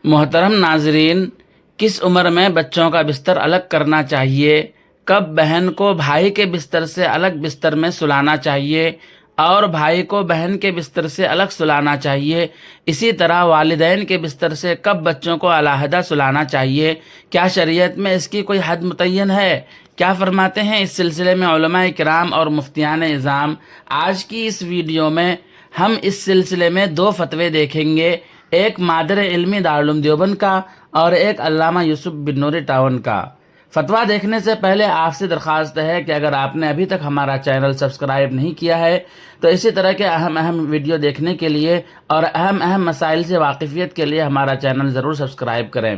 محترم ناظرین، کس عمر میں بچوں کا بستر الگ کرنا چاہیے؟ کب بہن کو بھائی کے بستر سے الگ بستر میں سلانا چاہیے اور بھائی کو بہن کے بستر سے الگ سلانا چاہیے؟ اسی طرح والدین کے بستر سے کب بچوں کو علیحدہ سلانا چاہیے؟ کیا شریعت میں اس کی کوئی حد متعین ہے؟ کیا فرماتے ہیں اس سلسلے میں علماء کرام اور مفتیان اعظام؟ آج کی اس ویڈیو میں ہم اس سلسلے میں 2 فتوے دیکھیں گے، ایک مادر علمی دارالعلوم دیوبند کا اور ایک علامہ یوسف بن نوری ٹاون کا۔ فتویٰ دیکھنے سے پہلے آپ سے درخواست ہے کہ اگر آپ نے ابھی تک ہمارا چینل سبسکرائب نہیں کیا ہے تو اسی طرح کے اہم ویڈیو دیکھنے کے لیے اور اہم مسائل سے واقفیت کے لیے ہمارا چینل ضرور سبسکرائب کریں۔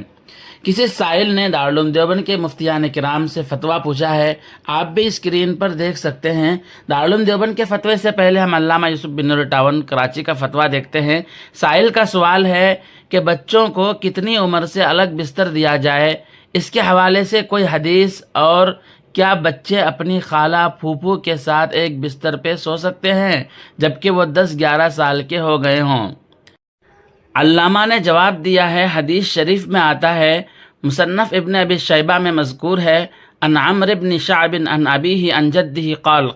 کسی سائل نے دارالعلوم دیوبند کے مفتیان کرام سے فتویٰ پوچھا ہے، آپ بھی اسکرین پر دیکھ سکتے ہیں۔ دارالعلوم دیوبند کے فتوے سے پہلے ہم علامہ یوسف بن نوری ٹاون کراچی کا فتویٰ دیکھتے ہیں۔ سائل کا سوال ہے کہ بچوں کو کتنی عمر سے الگ بستر دیا جائے؟ اس کے حوالے سے کوئی حدیث اور کیا بچے اپنی خالہ پھوپھو کے ساتھ ایک بستر پہ سو سکتے ہیں جبکہ وہ 10-11 سال کے ہو گئے ہوں؟ علامہ نے جواب دیا ہے، حدیث شریف میں آتا ہے، مصنف ابن ابی شیبہ میں مذکور ہے، ان عمرو بن شعب عن ابیہ عن جدہ قال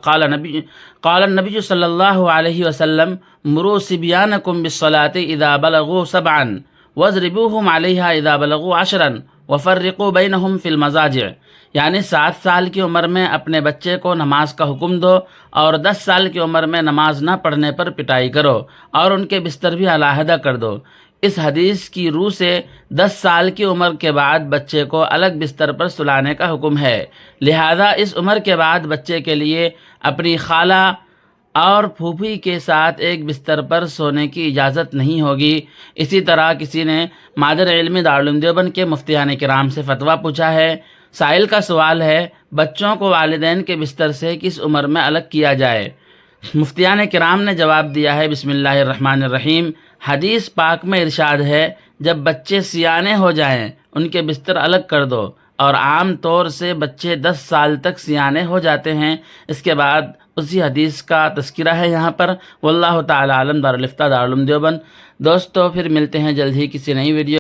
النبی صلی اللہ علیہ وسلم مروا صبیانکم بالصلاة اذا بلغوا 7 واضربوہم علیہا اذا بلغوا 10 وفرقوا بینہم فی المضاجع، یعنی 7 سال کی عمر میں اپنے بچے کو نماز کا حکم دو اور 10 سال کی عمر میں نماز نہ پڑھنے پر پٹائی کرو اور ان کے بستر بھی علیحدہ کر دو۔ اس حدیث کی روح سے 10 سال کی عمر کے بعد بچے کو الگ بستر پر سلانے کا حکم ہے، لہذا اس عمر کے بعد بچے کے لیے اپنی خالہ اور پھوپھی کے ساتھ ایک بستر پر سونے کی اجازت نہیں ہوگی۔ اسی طرح کسی نے مادر علمی دارالعلوم دیوبند کے مفتیان کرام سے فتویٰ پوچھا ہے۔ سائل کا سوال ہے، بچوں کو والدین کے بستر سے کس عمر میں الگ کیا جائے؟ مفتیان کرام نے جواب دیا ہے، بسم اللہ الرحمن الرحیم، حدیث پاک میں ارشاد ہے، جب بچے سیانے ہو جائیں ان کے بستر الگ کر دو، اور عام طور سے بچے 10 سال تک سیانے ہو جاتے ہیں۔ اس کے بعد اسی حدیث کا تذکرہ ہے یہاں پر۔ واللہ تعالی عالم۔ دارالفتہ دارالعلوم دیوبند۔ دوستو، پھر ملتے ہیں جلد ہی کسی نئی ویڈیو